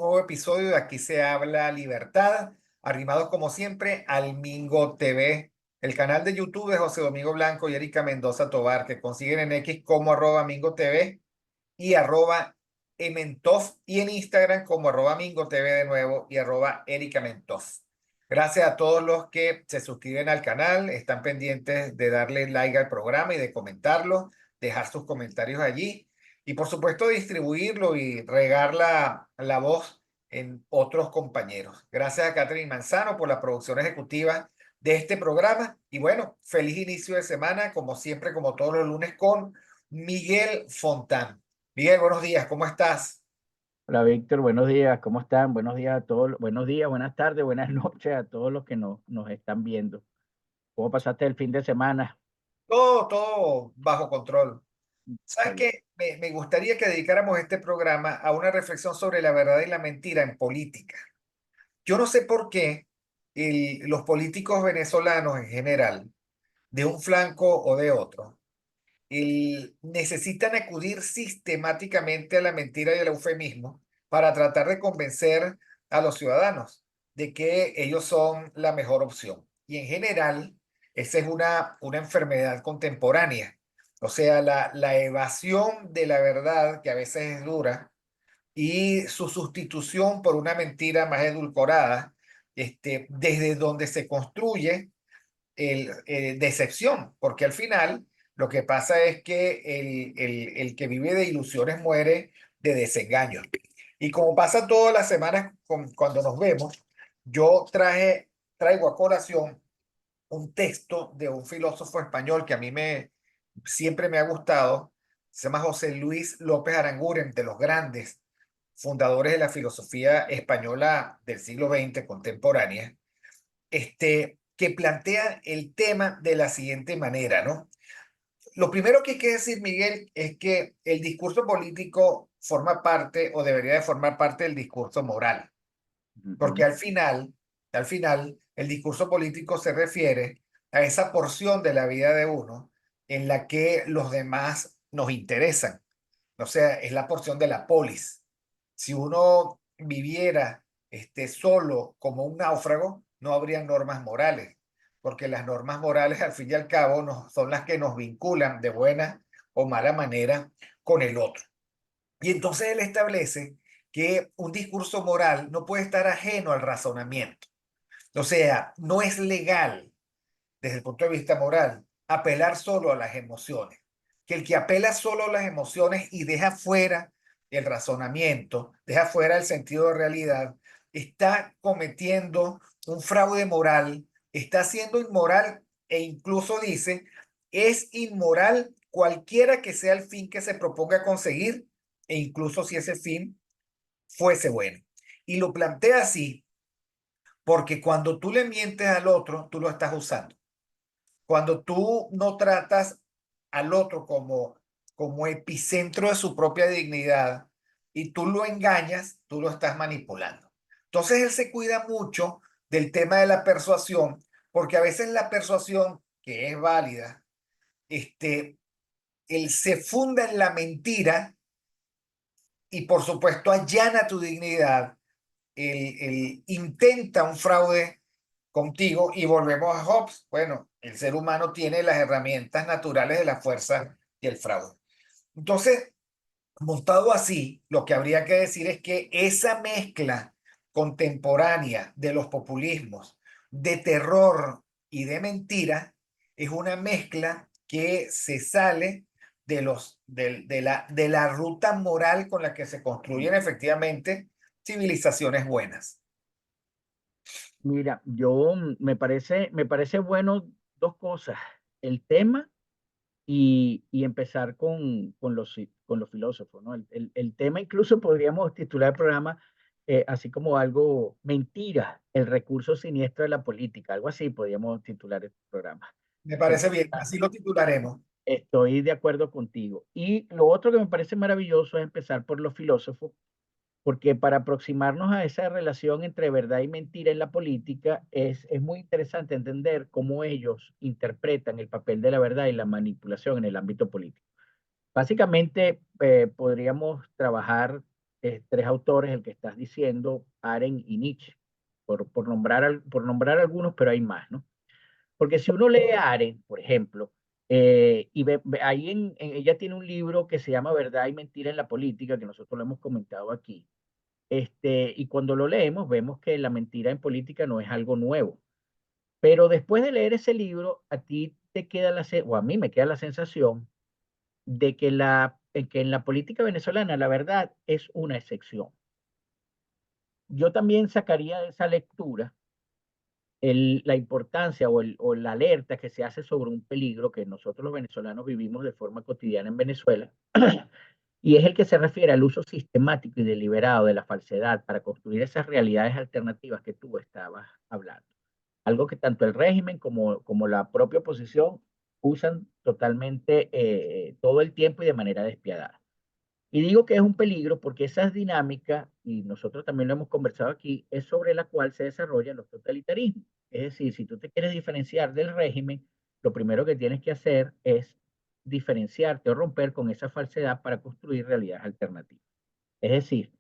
nuevo episodio de Aquí se habla libertad, arrimados como siempre al Mingo TV, el canal de YouTube de José Domingo Blanco y Erika Mendoza Tobar, que consiguen en X como @Mingo TV y @Ementov, y en Instagram como @Mingo TV de nuevo y @Erika Mentov. Gracias a todos los que se suscriben al canal, están pendientes de darle like al programa y de comentarlo, dejar sus comentarios allí y por supuesto distribuirlo y regar la voz en otros compañeros. Gracias a Catherine Manzano por la producción ejecutiva de este programa y bueno, feliz inicio de semana, como siempre, como todos los lunes, con Miguel Fontán. Miguel, buenos días, ¿cómo estás? Hola Víctor, buenos días, ¿cómo están? Buenos días a todos, buenos días, buenas tardes, buenas noches a todos los que nos están viendo. ¿Cómo pasaste el fin de semana? Todo bajo control. Está ¿Sabes bien. qué? Me gustaría que dedicáramos este programa a una reflexión sobre la verdad y la mentira en política. Yo no sé por qué los políticos venezolanos en general, de un flanco o de otro, necesitan acudir sistemáticamente a la mentira y al eufemismo para tratar de convencer a los ciudadanos de que ellos son la mejor opción. Y en general, esa es una enfermedad contemporánea. O sea, la evasión de la verdad, que a veces es dura, y su sustitución por una mentira más edulcorada, desde donde se construye decepción, porque al final lo que pasa es que el que vive de ilusiones muere de desengaños. Y como pasa todas las semanas cuando nos vemos, yo traigo a colación un texto de un filósofo español que a mí siempre me ha gustado. Se llama José Luis López Aranguren, de los grandes fundadores de la filosofía española del siglo XX contemporánea, que plantea el tema de la siguiente manera, ¿no? Lo primero que hay que decir, Miguel, es que el discurso político forma parte o debería de formar parte del discurso moral, porque Ujú. al final, el discurso político se refiere a esa porción de la vida de uno en la que los demás nos interesan. O sea, es la porción de la polis. Si uno viviera solo como un náufrago, no habría normas morales, porque las normas morales, al fin y al cabo, son las que nos vinculan de buena o mala manera con el otro. Y entonces él establece que un discurso moral no puede estar ajeno al razonamiento. O sea, no es legal desde el punto de vista moral apelar solo a las emociones. Que el que apela solo a las emociones y deja fuera el razonamiento, deja fuera el sentido de realidad, está cometiendo un fraude moral, está siendo inmoral e incluso dice, es inmoral cualquiera que sea el fin que se proponga conseguir e incluso si ese fin fuese bueno. Y lo plantea así porque cuando tú le mientes al otro, tú lo estás usando. Cuando tú no tratas al otro como epicentro de su propia dignidad y tú lo engañas, tú lo estás manipulando. Entonces él se cuida mucho del tema de la persuasión, porque a veces la persuasión, que es válida, él se funda en la mentira y por supuesto allana tu dignidad, él intenta un fraude contigo y volvemos a Hobbes. Bueno, el ser humano tiene las herramientas naturales de la fuerza y el fraude. Entonces, montado así, lo que habría que decir es que esa mezcla contemporánea de los populismos, de terror y de mentira, es una mezcla que se sale de la ruta moral con la que se construyen efectivamente civilizaciones buenas. Mira, me parece bueno dos cosas, el tema y empezar con los filósofos, ¿no? El tema incluso podríamos titular el programa así como algo, mentira, el recurso siniestro de la política, algo así podríamos titular el programa. Me Porque parece bien, así lo titularemos. estoy de acuerdo contigo. Y lo otro que me parece maravilloso es empezar por los filósofos, porque para aproximarnos a esa relación entre verdad y mentira en la política es muy interesante entender cómo ellos interpretan el papel de la verdad y la manipulación en el ámbito político. Básicamente, podríamos trabajar tres autores, el que estás diciendo, Arendt y Nietzsche, por nombrar algunos, pero hay más, ¿no? Porque si uno lee a Arendt, por ejemplo, y ahí ella tiene un libro que se llama Verdad y Mentira en la Política, que nosotros lo hemos comentado aquí. Y cuando lo leemos, vemos que la mentira en política no es algo nuevo. Pero después de leer ese libro, a ti te queda o a mí me queda la sensación de que, que en la política venezolana la verdad es una excepción. Yo también sacaría de esa lectura la importancia o la alerta que se hace sobre un peligro que nosotros los venezolanos vivimos de forma cotidiana en Venezuela, y es el que se refiere al uso sistemático y deliberado de la falsedad para construir esas realidades alternativas que tú estabas hablando. Algo que tanto el régimen como la propia oposición usan totalmente todo el tiempo y de manera despiadada. Y digo que es un peligro porque esas dinámicas, y nosotros también lo hemos conversado aquí, es sobre la cual se desarrollan los totalitarismos. Es decir, si tú te quieres diferenciar del régimen, lo primero que tienes que hacer es diferenciarte o romper con esa falsedad para construir realidades alternativas. Es decir,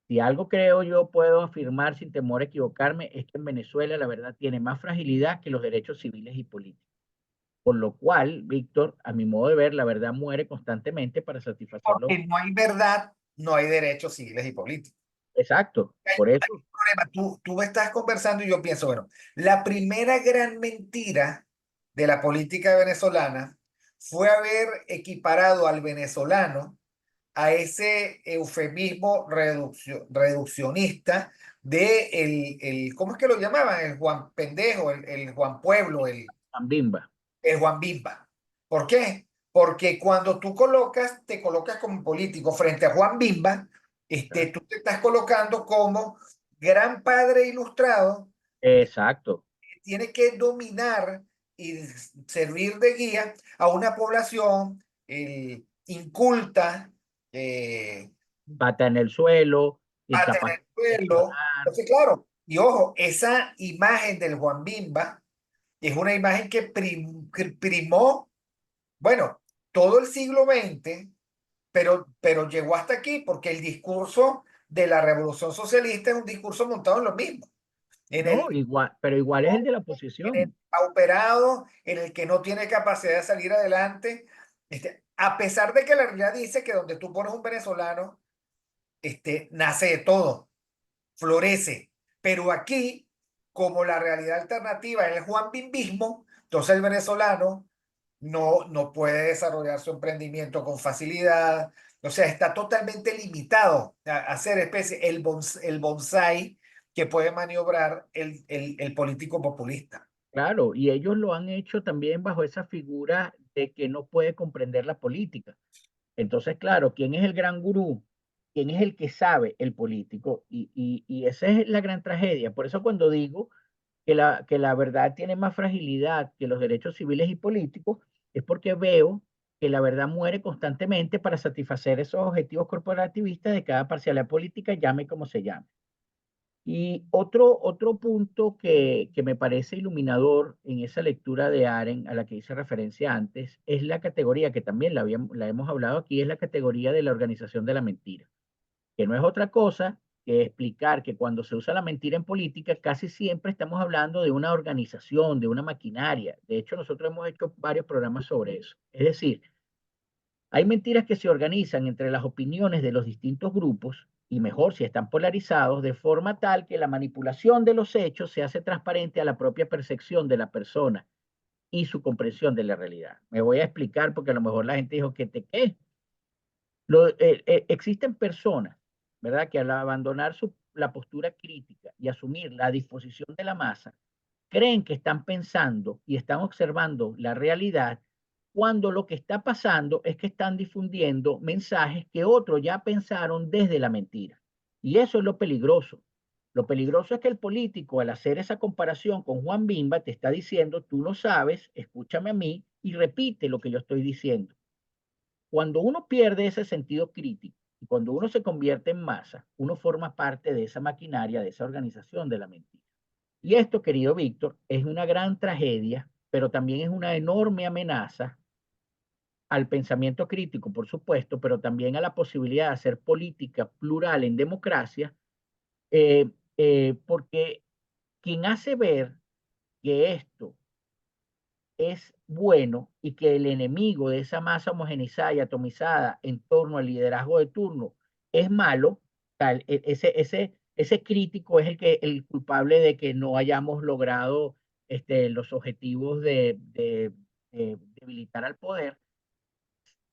si algo creo yo puedo afirmar sin temor a equivocarme, es que en Venezuela la verdad tiene más fragilidad que los derechos civiles y políticos. Por lo cual, Víctor, a mi modo de ver, la verdad muere constantemente para satisfacer los... Porque no hay verdad, no hay derechos civiles y políticos. Exacto, por Hay eso, un problema. Tú me estás conversando y yo pienso, bueno, la primera gran mentira de la política venezolana fue haber equiparado al venezolano a ese eufemismo reduccionista de ¿cómo es que lo llamaban? El Juan Pendejo, el Juan Pueblo, Ambimba. el Juan Bimba. ¿Por qué? Porque cuando tú colocas, te colocas como político frente a Juan Bimba, Exacto. tú te estás colocando como gran padre ilustrado Exacto. que tiene que dominar y servir de guía a una población inculta, eh, Pata en el suelo, a incapaz tener de suelo. gestionar. Entonces, claro, y ojo, esa imagen del Juan Bimba es una imagen que primó. Bueno, todo el siglo XX, pero llegó hasta aquí porque el discurso de la revolución socialista es un discurso montado en lo mismo, en No, el, igual, pero igual es el de la en el oposición. pauperado, en el que no tiene capacidad de salir adelante. A pesar de que la realidad dice que donde tú pones un venezolano, nace de todo, florece. Pero aquí, como la realidad alternativa es el Juan Bimbismo, entonces el venezolano no puede desarrollar su emprendimiento con facilidad. O sea, está totalmente limitado a ser especie, el bonsai que puede maniobrar el político populista. Claro, y ellos lo han hecho también bajo esa figura de que no puede comprender la política. Entonces, claro, ¿quién es el gran gurú? ¿Quién es el que sabe? El político. Y esa es la gran tragedia. Por eso cuando digo que la verdad tiene más fragilidad que los derechos civiles y políticos, es porque veo que la verdad muere constantemente para satisfacer esos objetivos corporativistas de cada parcialidad política, llame como se llame. Y otro punto que me parece iluminador en esa lectura de Aren a la que hice referencia antes es la categoría que también la hemos hablado aquí, es la categoría de la organización de la mentira, que no es otra cosa que explicar que cuando se usa la mentira en política, casi siempre estamos hablando de una organización, de una maquinaria. De hecho, nosotros hemos hecho varios programas sobre eso. Es decir, hay mentiras que se organizan entre las opiniones de los distintos grupos y mejor si están polarizados, de forma tal que la manipulación de los hechos se hace transparente a la propia percepción de la persona y su comprensión de la realidad. Me voy a explicar porque a lo mejor la gente dijo que te qué. Existen personas, ¿verdad?, que al abandonar la postura crítica y asumir la disposición de la masa, creen que están pensando y están observando la realidad cuando lo que está pasando es que están difundiendo mensajes que otros ya pensaron desde la mentira. Y eso es lo peligroso. Lo peligroso es que el político, al hacer esa comparación con Juan Bimba, te está diciendo, tú lo sabes, escúchame a mí y repite lo que yo estoy diciendo. Cuando uno pierde ese sentido crítico y cuando uno se convierte en masa, uno forma parte de esa maquinaria, de esa organización de la mentira. Y esto, querido Víctor, es una gran tragedia, pero también es una enorme amenaza al pensamiento crítico, por supuesto, pero también a la posibilidad de hacer política plural en democracia, eh, porque quien hace ver que esto es bueno y que el enemigo de esa masa homogeneizada y atomizada en torno al liderazgo de turno es malo, tal, ese crítico es el culpable de que no hayamos logrado los objetivos de debilitar al poder.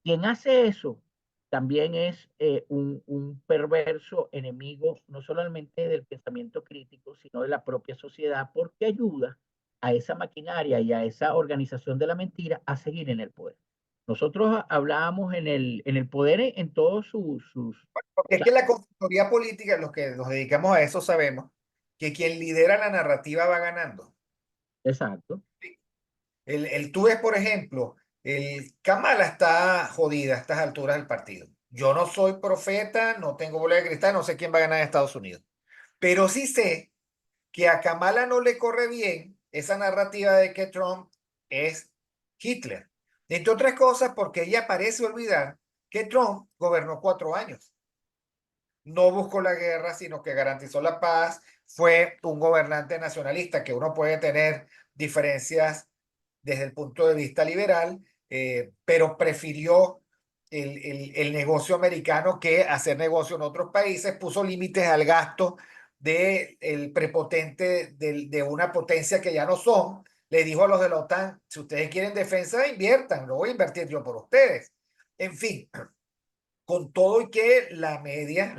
Quien hace eso también es un perverso enemigo, no solamente del pensamiento crítico, sino de la propia sociedad, porque ayuda a esa maquinaria y a esa organización de la mentira a seguir en el poder. Nosotros hablábamos en el poder en todos sus, Porque o es sea, que la consultoría política, los que nos dedicamos a eso, sabemos que quien lidera la narrativa va ganando. exacto, Tú ves, por ejemplo, el Kamala está jodida a estas alturas del partido. Yo no soy profeta, no tengo bola de cristal, no sé quién va a ganar en Estados Unidos. Pero sí sé que a Kamala no le corre bien esa narrativa de que Trump es Hitler. Entre otras cosas, porque ella parece olvidar que Trump gobernó 4 años. No buscó la guerra, sino que garantizó la paz. Fue un gobernante nacionalista, que uno puede tener diferencias desde el punto de vista liberal, pero prefirió el negocio americano que hacer negocio en otros países, puso límites al gasto del prepotente de una potencia que ya no son. Le dijo a los de la OTAN, si ustedes quieren defensa, inviertan, no voy a invertir yo por ustedes. En fin, con todo y que la media,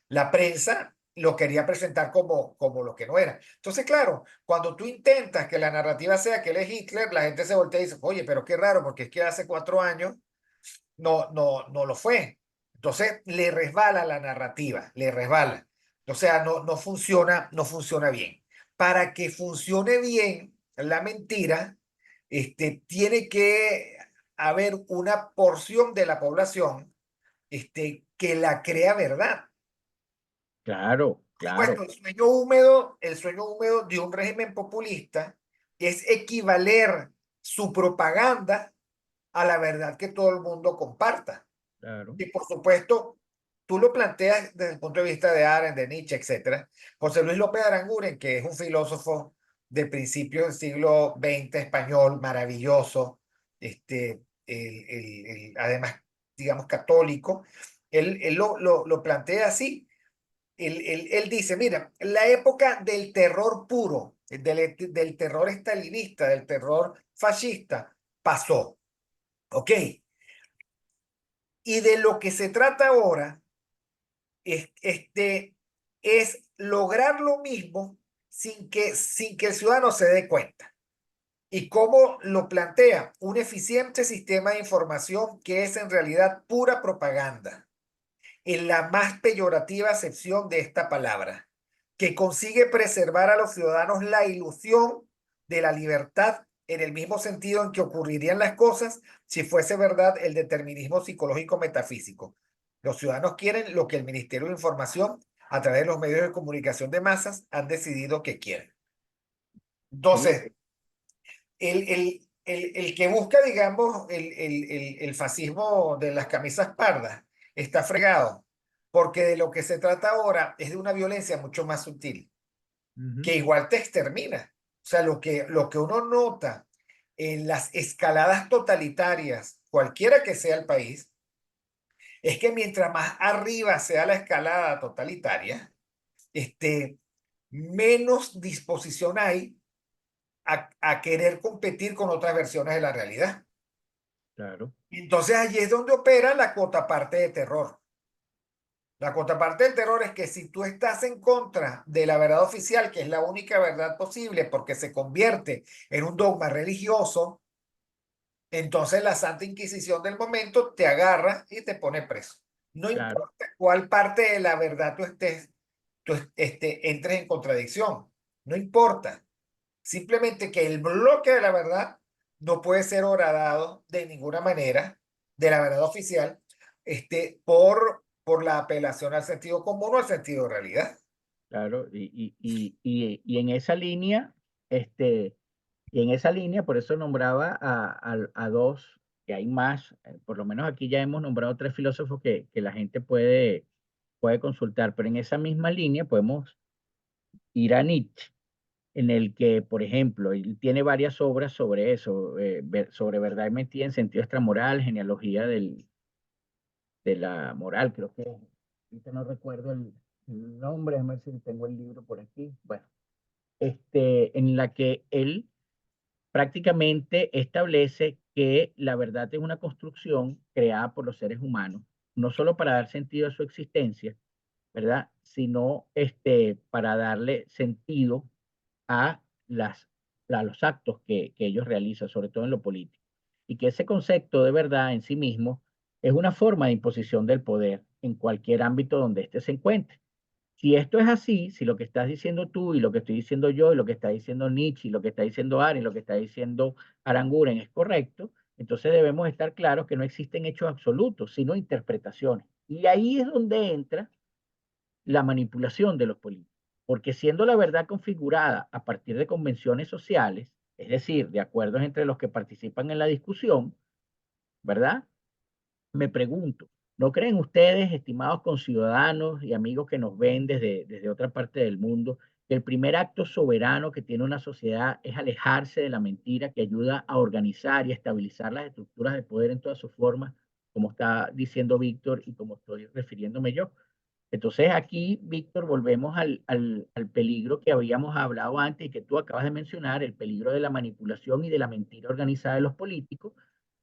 la prensa lo quería presentar como lo que no era. Entonces, claro, cuando tú intentas que la narrativa sea que él es Hitler, la gente se voltea y dice, oye, pero qué raro, porque es que hace 4 años no lo fue. Entonces, le resbala la narrativa, le resbala. O sea, no funciona bien. Para que funcione bien la mentira, tiene que haber una porción de la población que la crea verdad. claro, Puesto claro, el sueño húmedo de un régimen populista es equivaler su propaganda a la verdad que todo el mundo comparta. claro. Y por supuesto, tú lo planteas desde el punto de vista de Arendt, de Nietzsche, etcétera. José Luis López Aranguren, que es un filósofo de principios del siglo XX español, maravilloso, además, digamos, católico, él lo plantea así. Él dice, mira, la época del terror puro, del terror estalinista, del terror fascista, pasó, ¿ok? Y de lo que se trata ahora es lograr lo mismo sin que el ciudadano se dé cuenta. ¿Y cómo lo plantea? Un eficiente sistema de información que es en realidad pura propaganda, en la más peyorativa acepción de esta palabra, que consigue preservar a los ciudadanos la ilusión de la libertad en el mismo sentido en que ocurrirían las cosas si fuese verdad el determinismo psicológico metafísico. Los ciudadanos quieren lo que el Ministerio de Información, a través de los medios de comunicación de masas, han decidido que quieren. Sí, Entonces, el que busca, digamos, el fascismo de las camisas pardas está fregado, porque de lo que se trata ahora es de una violencia mucho más sutil, ujú, que igual te extermina. O sea, lo que uno nota en las escaladas totalitarias, cualquiera que sea el país, es que mientras más arriba sea la escalada totalitaria, menos disposición hay a querer competir con otras versiones de la realidad. claro, Entonces allí es donde opera la cuota parte de terror. La cuota parte del terror es que si tú estás en contra de la verdad oficial, que es la única verdad posible porque se convierte en un dogma religioso, entonces la Santa Inquisición del momento te agarra y te pone preso. No claro, importa cuál parte de la verdad entres en contradicción. No importa. Simplemente que el bloque de la verdad no puede ser horadado de ninguna manera de la verdad oficial, por la apelación al sentido común o al sentido de realidad. claro. Y en esa línea, este, y en esa línea, por eso nombraba a dos. que hay más, por lo menos aquí ya hemos nombrado 3 filósofos que la gente puede consultar, pero en esa misma línea podemos ir a Nietzsche, en el que, por ejemplo, él tiene varias obras sobre eso, sobre verdad y mentira en sentido extramoral, genealogía de la moral, creo que, ahorita no recuerdo el nombre, déjame ver si tengo el libro por aquí, bueno, en la que él prácticamente establece que la verdad es una construcción creada por los seres humanos, no solo para dar sentido a su existencia, ¿verdad? Sino para darle sentido a, las, a los actos que ellos realizan, sobre todo en lo político. Y que ese concepto de verdad en sí mismo es una forma de imposición del poder en cualquier ámbito donde éste se encuentre. Si esto es así, si lo que estás diciendo tú y lo que estoy diciendo yo y lo que está diciendo Nietzsche y lo que está diciendo Ari y lo que está diciendo Aranguren es correcto, entonces debemos estar claros que no existen hechos absolutos, sino interpretaciones. Y ahí es donde entra la manipulación de los políticos, porque siendo la verdad configurada a partir de convenciones sociales, es decir, de acuerdos entre los que participan en la discusión, ¿verdad? Me pregunto, ¿no creen ustedes, estimados conciudadanos y amigos que nos ven desde otra parte del mundo, que el primer acto soberano que tiene una sociedad es alejarse de la mentira que ayuda a organizar y estabilizar las estructuras de poder en todas sus formas, como está diciendo Víctor y como estoy refiriéndome yo? Entonces aquí, Víctor, volvemos al peligro que habíamos hablado antes y que tú acabas de mencionar, el peligro de la manipulación y de la mentira organizada de los políticos,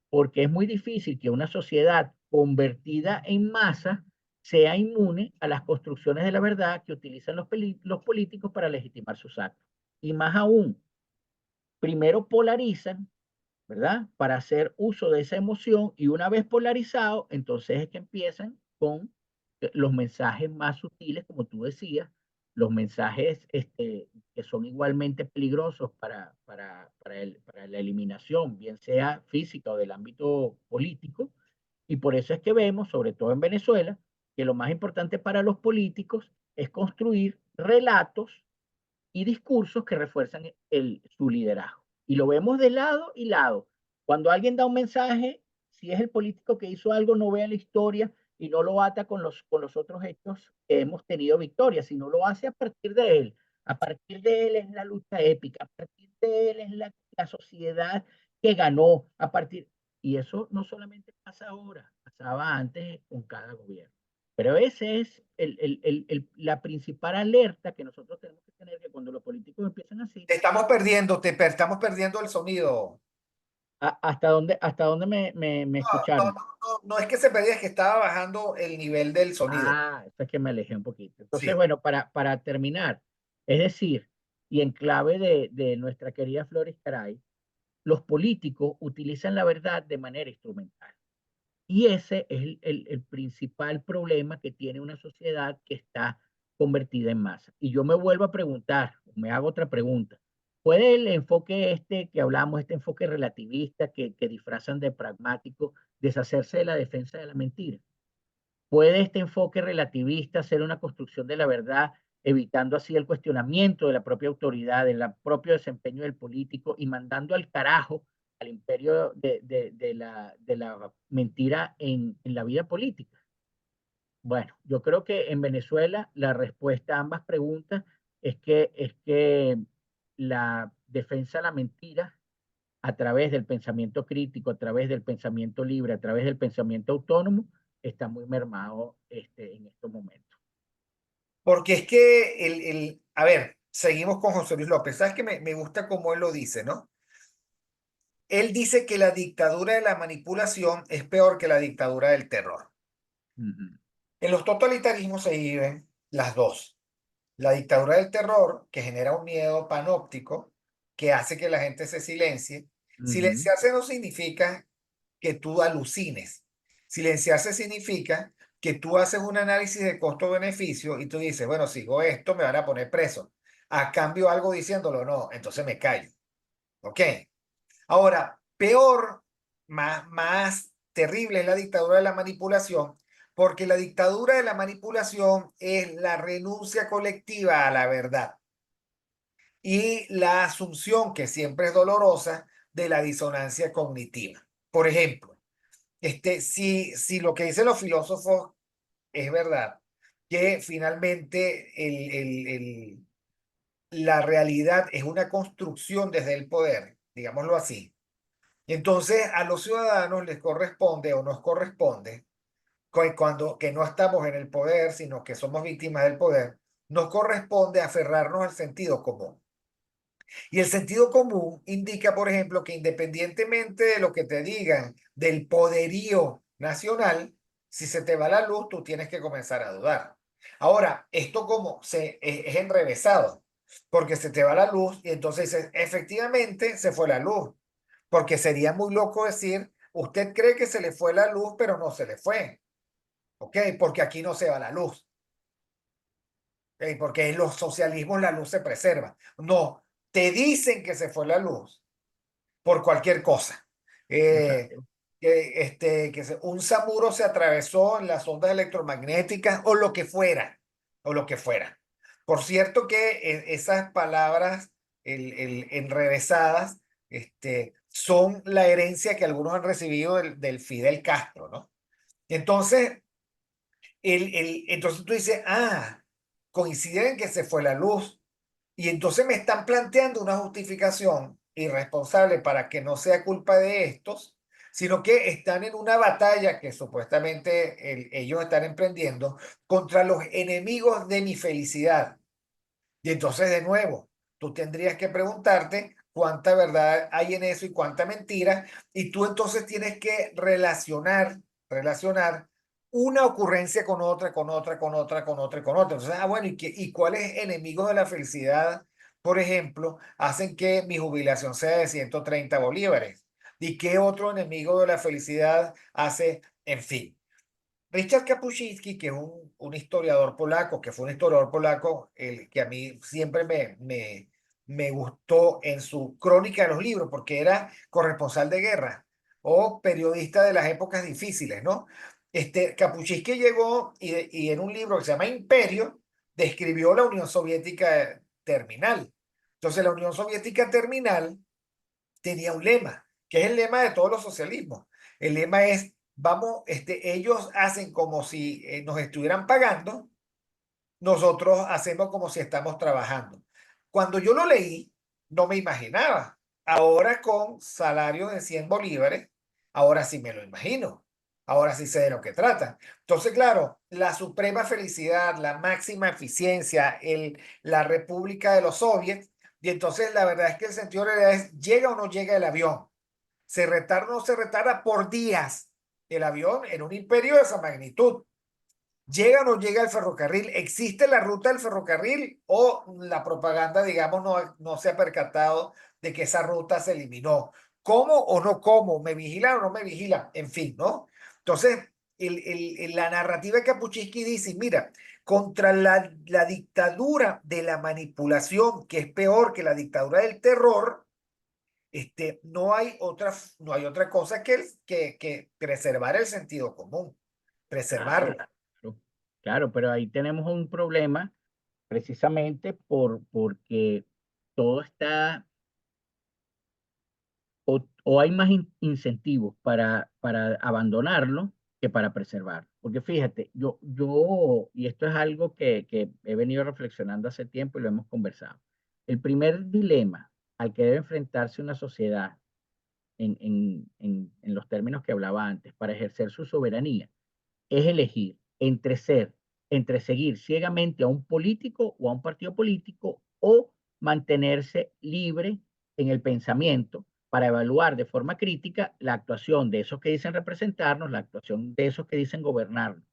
porque es muy difícil que una sociedad convertida en masa sea inmune a las construcciones de la verdad que utilizan los políticos para legitimar sus actos. Y más aún, primero polarizan, ¿verdad? Para hacer uso de esa emoción y una vez polarizado, entonces es que empiezan con los mensajes más sutiles, como tú decías, los mensajes que son igualmente peligrosos para la eliminación, bien sea física o del ámbito político. Y por eso es que vemos, sobre todo en Venezuela, que lo más importante para los políticos es construir relatos y discursos que refuerzan su liderazgo. Y lo vemos de lado y lado. Cuando alguien da un mensaje, si es el político que hizo algo, no vea la historia y no lo ata con los otros hechos que hemos tenido victoria, sino lo hace a partir de él. A partir de él es la lucha épica, a partir de él es la sociedad que ganó, a partir... Y eso no solamente pasa ahora, pasaba antes con cada gobierno. Pero ese es la principal alerta que nosotros tenemos que tener, que cuando los políticos empiezan así, Estamos perdiendo el sonido. hasta dónde me No, escucharon? no es que se perdía, es que estaba bajando el nivel del sonido. Ah, eso es que me alejé un poquito. Entonces, Sí. bueno, para terminar, es decir, y en clave de nuestra querida Flores Caray, los políticos utilizan la verdad de manera instrumental. Y ese es el principal problema que tiene una sociedad que está convertida en masa. Y yo me vuelvo a preguntar, me hago otra pregunta. ¿Puede el enfoque que hablamos, este enfoque relativista que disfrazan de pragmático, deshacerse de la defensa de la mentira? ¿Puede este enfoque relativista ser una construcción de la verdad, evitando así el cuestionamiento de la propia autoridad, del propio desempeño del político y mandando al carajo al imperio de la mentira en la vida política? Bueno, yo creo que en Venezuela la respuesta a ambas preguntas es que la defensa de la mentira a través del pensamiento crítico, a través del pensamiento libre, a través del pensamiento autónomo, está muy mermado en estos momentos. Porque es que a ver, seguimos con José Luis López. ¿Sabes que me gusta cómo él lo dice, ¿no? Él dice que la dictadura de la manipulación es peor que la dictadura del terror. Ujú, En los totalitarismos se viven las dos. La dictadura del terror, que genera un miedo panóptico, que hace que la gente se silencie. ujú, Silenciarse no significa que tú alucines. Silenciarse significa que tú haces un análisis de costo-beneficio y tú dices, bueno, sigo esto, me van a poner preso. A cambio algo diciéndolo, no, entonces me callo. ¿Ok? Ahora, peor, más terrible es la dictadura de la manipulación, porque la dictadura de la manipulación es la renuncia colectiva a la verdad y la asunción, que siempre es dolorosa, de la disonancia cognitiva. Por ejemplo, si lo que dicen los filósofos es verdad, que finalmente la realidad es una construcción desde el poder, digámoslo así. Y entonces a los ciudadanos les corresponde o nos corresponde, cuando que no estamos en el poder, sino que somos víctimas del poder, nos corresponde aferrarnos al sentido común. Y el sentido común indica, por ejemplo, que independientemente de lo que te digan del poderío nacional, si se te va la luz, tú tienes que comenzar a dudar. Ahora, esto como es enrevesado, porque se te va la luz y entonces dices, efectivamente se fue la luz, porque sería muy loco decir, usted cree que se le fue la luz, pero no se le fue, ¿ok? Porque aquí no se va la luz. Porque en los socialismos la luz se preserva. No, te dicen que se fue la luz por cualquier cosa. Eh, Exacto. un samuro se atravesó en las ondas electromagnéticas o lo que fuera, o lo que fuera. Por cierto que esas palabras enrevesadas son la herencia que algunos han recibido del Fidel Castro, ¿no? Entonces, entonces tú dices, coinciden en que se fue la luz y entonces me están planteando una justificación irresponsable para que no sea culpa de estos, sino que están en una batalla que supuestamente ellos están emprendiendo contra los enemigos de mi felicidad. Y entonces, de nuevo, tú tendrías que preguntarte cuánta verdad hay en eso y cuánta mentira, y tú entonces tienes que relacionar una ocurrencia con otra, con otra, con otra, con otra, con otra. Entonces, bueno, ¿y cuáles enemigos de la felicidad, por ejemplo, hacen que mi jubilación sea de 130 bolívares? ¿Y qué otro enemigo de la felicidad hace, en fin? Richard Kapuscinski, que es un historiador polaco, que fue un historiador polaco, el que a mí siempre me gustó en su crónica de los libros, porque era corresponsal de guerra o periodista de las épocas difíciles, ¿no? Kapuscinski llegó y en un libro que se llama Imperio, describió la Unión Soviética terminal. Entonces, la Unión Soviética terminal tenía un lema, que es el lema de todos los socialismos. El lema es, vamos, ellos hacen como si nos estuvieran pagando, nosotros hacemos como si estamos trabajando. Cuando yo lo leí, no me imaginaba. Ahora con salario de 100 bolívares, ahora sí me lo imagino. Ahora sí sé de lo que trata. Entonces, claro, la suprema felicidad, la máxima eficiencia, la república de los soviets, y entonces la verdad es que el sentido de la realidad es, ¿llega o no llega el avión? ¿Se retarda o no se retarda por días el avión en un imperio de esa magnitud? ¿Llega o no llega el ferrocarril? ¿Existe la ruta del ferrocarril o la propaganda, digamos, no se ha percatado de que esa ruta se eliminó? ¿Cómo o no cómo? ¿Me vigilan o no me vigilan? En fin, ¿no? Entonces, la narrativa de Kapuscinski dice, mira, contra la dictadura de la manipulación, que es peor que la dictadura del terror, no hay otra cosa que preservar el sentido común, Claro, preservarlo. claro, claro, pero ahí tenemos un problema precisamente porque todo está, o hay más incentivos para abandonarlo que para preservarlo. Porque fíjate, y esto es algo que he venido reflexionando hace tiempo y lo hemos conversado. El primer dilema al que debe enfrentarse una sociedad en los términos que hablaba antes, para ejercer su soberanía, es elegir entre seguir ciegamente a un político o a un partido político o mantenerse libre en el pensamiento para evaluar de forma crítica la actuación de esos que dicen representarnos, la actuación de esos que dicen gobernarnos.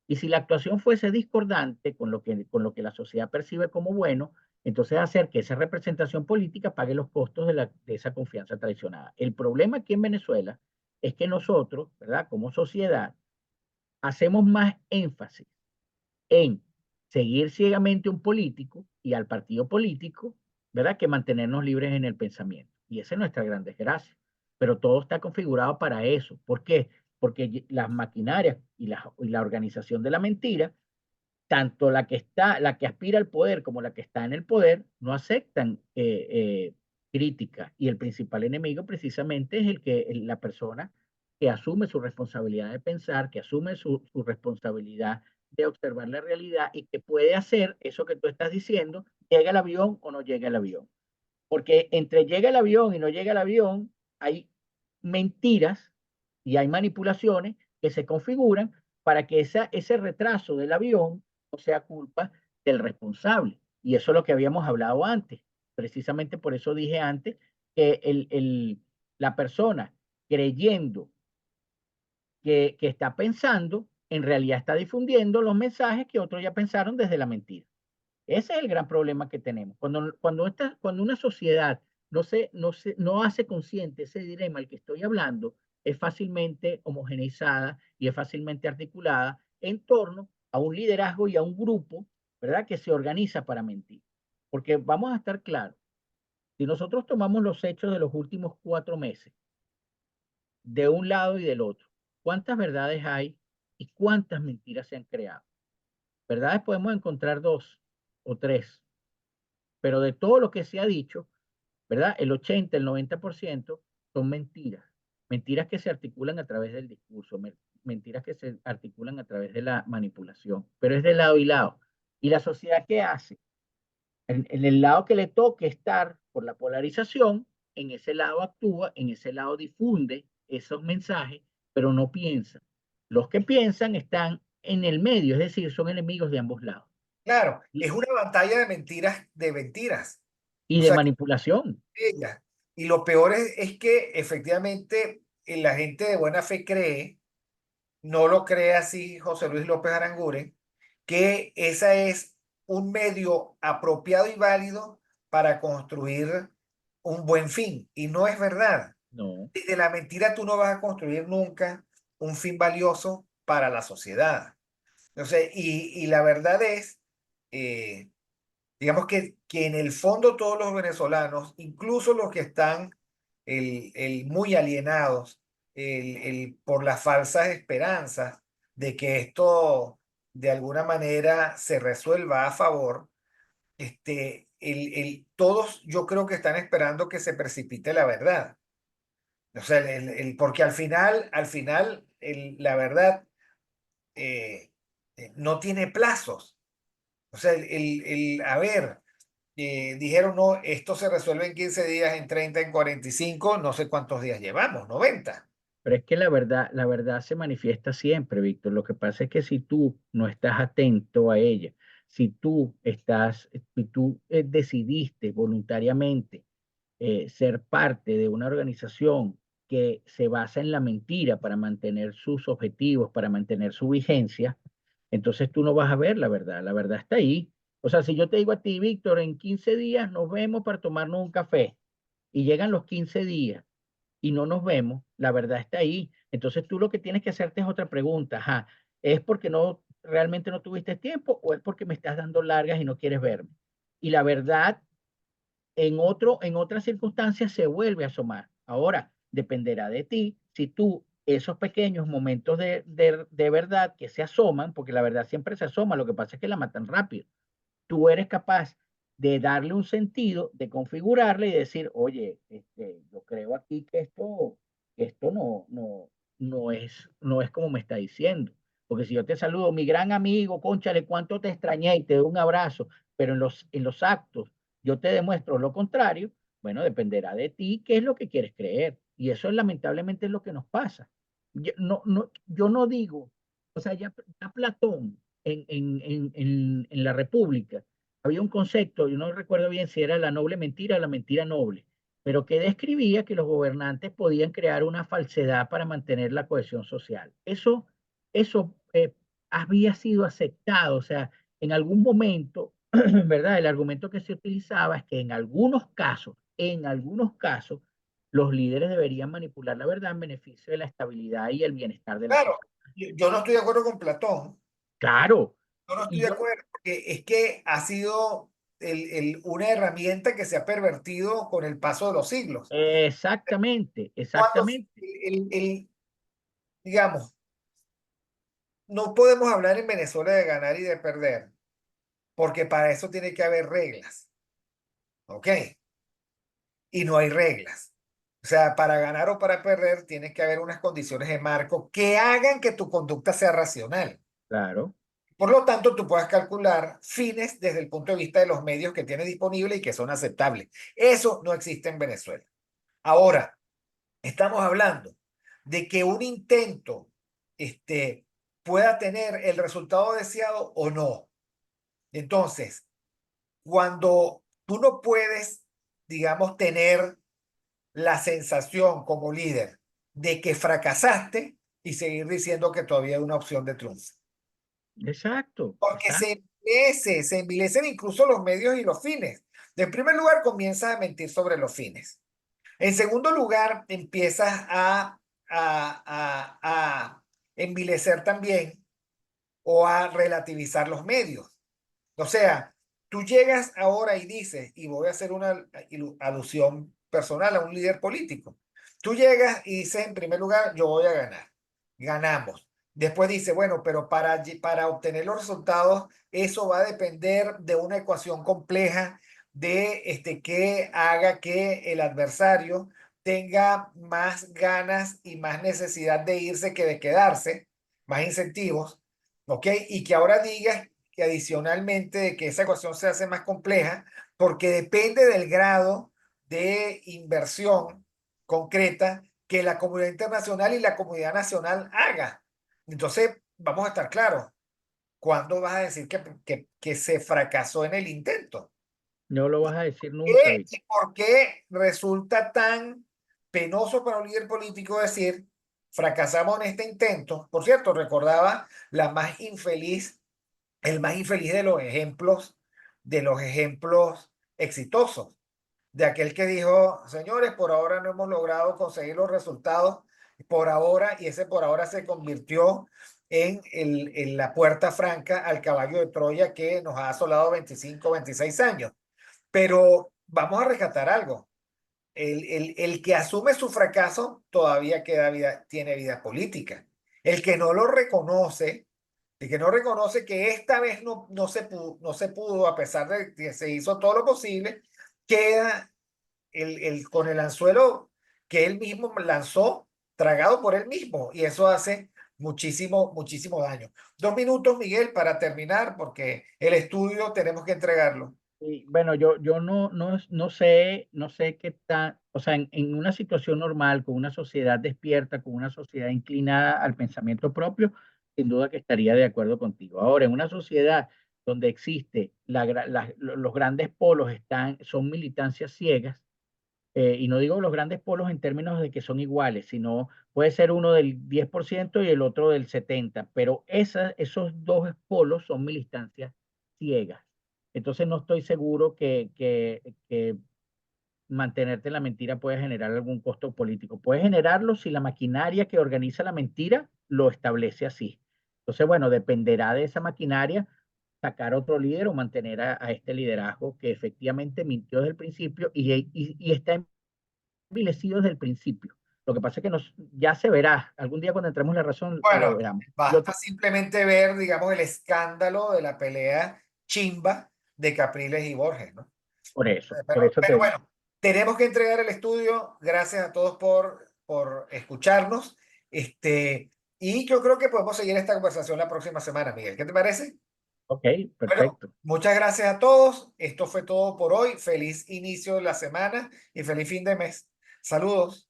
Y si la actuación fuese discordante con lo que la sociedad percibe como bueno, entonces hacer que esa representación política pague los costos de esa confianza traicionada. El problema aquí en Venezuela es que nosotros, ¿verdad? Como sociedad, hacemos más énfasis en seguir ciegamente un político y al partido político, ¿verdad? Que mantenernos libres en el pensamiento. Y esa es nuestra gran desgracia. Pero todo está configurado para eso. ¿Por qué? Porque las maquinarias y la organización de la mentira, tanto la que aspira al poder como la que está en el poder, no aceptan crítica. Y el principal enemigo precisamente es la persona que asume su responsabilidad de pensar, que asume su responsabilidad de observar la realidad y que puede hacer eso que tú estás diciendo, llega el avión o no llega el avión. Porque entre llega el avión y no llega el avión, hay mentiras y hay manipulaciones que se configuran para que ese retraso del avión no sea culpa del responsable. Y eso es lo que habíamos hablado antes. Precisamente por eso dije antes que la persona creyendo que está pensando, en realidad está difundiendo los mensajes que otros ya pensaron desde la mentira. Ese es el gran problema que tenemos. Cuando una sociedad no hace consciente ese dilema al que estoy hablando, es fácilmente homogeneizada y es fácilmente articulada en torno a un liderazgo y a un grupo, ¿verdad?, que se organiza para mentir. Porque vamos a estar claros, si nosotros tomamos los hechos de los últimos 4 meses, de un lado y del otro, ¿cuántas verdades hay y cuántas mentiras se han creado? Verdades podemos encontrar dos o tres, pero de todo lo que se ha dicho, ¿verdad? El 80, el 90% son mentiras. Mentiras que se articulan a través del discurso, mentiras que se articulan a través de la manipulación, pero es de lado y lado. ¿Y la sociedad qué hace? En el lado que le toque estar por la polarización, en ese lado actúa, en ese lado difunde esos mensajes, pero no piensa. Los que piensan están en el medio, es decir, son enemigos de ambos lados. Claro, Y, es una pantalla de mentiras. y O de sea, manipulación. ella. Y lo peor es que efectivamente la gente de buena fe cree, no lo cree así José Luis López Aranguren, que esa es un medio apropiado y válido para construir un buen fin. Y no es verdad. No. Desde la mentira tú no vas a construir nunca un fin valioso para la sociedad. Entonces, y la verdad es, eh, digamos que en el fondo todos los venezolanos, incluso los que están muy alienados por las falsas esperanzas de que esto de alguna manera se resuelva a favor, todos yo creo que están esperando que se precipite la verdad. O sea, porque al final la verdad eh, no tiene plazos. O sea, a ver, dijeron, no, esto se resuelve en 15 días, en 30, en 45, no sé cuántos días llevamos, 90. Pero es que la verdad se manifiesta siempre, Víctor. Lo que pasa es que si tú no estás atento a ella, si tú decidiste voluntariamente ser parte de una organización que se basa en la mentira para mantener sus objetivos, para mantener su vigencia, entonces tú no vas a ver la verdad está ahí. O sea, si yo te digo a ti, Víctor, en 15 días nos vemos para tomarnos un café y llegan los 15 días y no nos vemos, la verdad está ahí. Entonces tú lo que tienes que hacerte es otra pregunta. Ajá, ¿es porque no realmente no tuviste tiempo o es porque me estás dando largas y no quieres verme? Y la verdad en otras circunstancias se vuelve a asomar. Ahora, dependerá de ti si tú esos pequeños momentos de verdad que se asoman, porque la verdad siempre se asoma, lo que pasa es que la matan rápido. Tú eres capaz de darle un sentido, de configurarle y decir, oye, yo creo aquí que esto no es como me está diciendo. Porque si yo te saludo, mi gran amigo, cónchale, cuánto te extrañé y te doy un abrazo, pero en los actos yo te demuestro lo contrario, bueno, dependerá de ti qué es lo que quieres creer. Y eso lamentablemente es lo que nos pasa. Yo no digo, o sea, ya Platón en la República había un concepto, yo no recuerdo bien si era la noble mentira o la mentira noble, pero que describía que los gobernantes podían crear una falsedad para mantener la cohesión social. Eso había sido aceptado, o sea, en algún momento, ¿verdad? El argumento que se utilizaba es que en algunos casos, los líderes deberían manipular la verdad en beneficio de la estabilidad y el bienestar de la Claro, sociedad. yo no estoy de acuerdo con Platón, Claro, yo no estoy y de yo, acuerdo, porque es que ha sido una herramienta que se ha pervertido con el paso de los siglos. exactamente, Cuando, exactamente. digamos, no podemos hablar en Venezuela de ganar y de perder, porque para eso tiene que haber reglas, ¿ok? Y no hay reglas. O sea, para ganar o para perder, tiene que haber unas condiciones de marco que hagan que tu conducta sea racional. Claro, Por lo tanto, tú puedes calcular fines desde el punto de vista de los medios que tienes disponibles y que son aceptables. Eso no existe en Venezuela. Ahora, estamos hablando de que un intento pueda tener el resultado deseado o no. Entonces, cuando tú no puedes, digamos, tener la sensación como líder de que fracasaste y seguir diciendo que todavía hay una opción de triunfo. exacto, Porque exacto. se envilecen incluso los medios y los fines. En primer lugar, comienzas a mentir sobre los fines. En segundo lugar, empiezas a envilecer también o a relativizar los medios. O sea, tú llegas ahora y dices, y voy a hacer una alusión personal a un líder político. Tú llegas y dices, en primer lugar, yo voy a ganar. Ganamos. Después dice, bueno, pero para obtener los resultados, eso va a depender de una ecuación compleja de que haga que el adversario tenga más ganas y más necesidad de irse que de quedarse, más incentivos, ¿ok? Y que ahora digas que adicionalmente de que esa ecuación se hace más compleja porque depende del grado de inversión concreta que la comunidad internacional y la comunidad nacional haga. Entonces, vamos a estar claros, ¿cuándo vas a decir que se fracasó en el intento? No lo vas a decir nunca, ¿Qué, Vic. y por qué resulta tan penoso para un líder político decir, fracasamos en este intento? Por cierto, recordaba la más infeliz el más infeliz de los ejemplos exitosos, de aquel que dijo, señores, por ahora no hemos logrado conseguir los resultados, por ahora, y ese por ahora se convirtió en la puerta franca al caballo de Troya que nos ha asolado 25, 26 años. Pero vamos a rescatar algo. El que asume su fracaso todavía tiene vida política. El que no lo reconoce, el que no reconoce que esta vez no se pudo, a pesar de que se hizo todo lo posible, queda con el anzuelo que él mismo lanzó, tragado por él mismo, y eso hace muchísimo, muchísimo daño. 2 minutos, Miguel, para terminar, porque el estudio tenemos que entregarlo. Y, bueno, yo no sé qué tan, o sea, en una situación normal, con una sociedad despierta, con una sociedad inclinada al pensamiento propio, sin duda que estaría de acuerdo contigo. Ahora, en una sociedad donde existe los grandes polos son militancias ciegas, y no digo los grandes polos en términos de que son iguales, sino puede ser uno del 10% y el otro del 70%, pero esos dos polos son militancias ciegas. Entonces no estoy seguro que mantenerte en la mentira puede generar algún costo político. Puede generarlo si la maquinaria que organiza la mentira lo establece así. Entonces, bueno, dependerá de esa maquinaria sacar otro líder o mantener a este liderazgo que efectivamente mintió desde el principio y está envilecido desde el principio. Lo que pasa es que ya se verá. Algún día cuando entremos en la razón lo Bueno, veremos. basta simplemente ver, digamos, el escándalo de la pelea chimba de Capriles y Borges, ¿no? Por eso, por Pero, eso pero te digo. bueno, tenemos que entregar el estudio. Gracias a todos por escucharnos. Y yo creo que podemos seguir esta conversación la próxima semana, Miguel. ¿Qué te parece? Ok, Bueno, perfecto. muchas gracias a todos. Esto fue todo por hoy. Feliz inicio de la semana y feliz fin de mes. Saludos.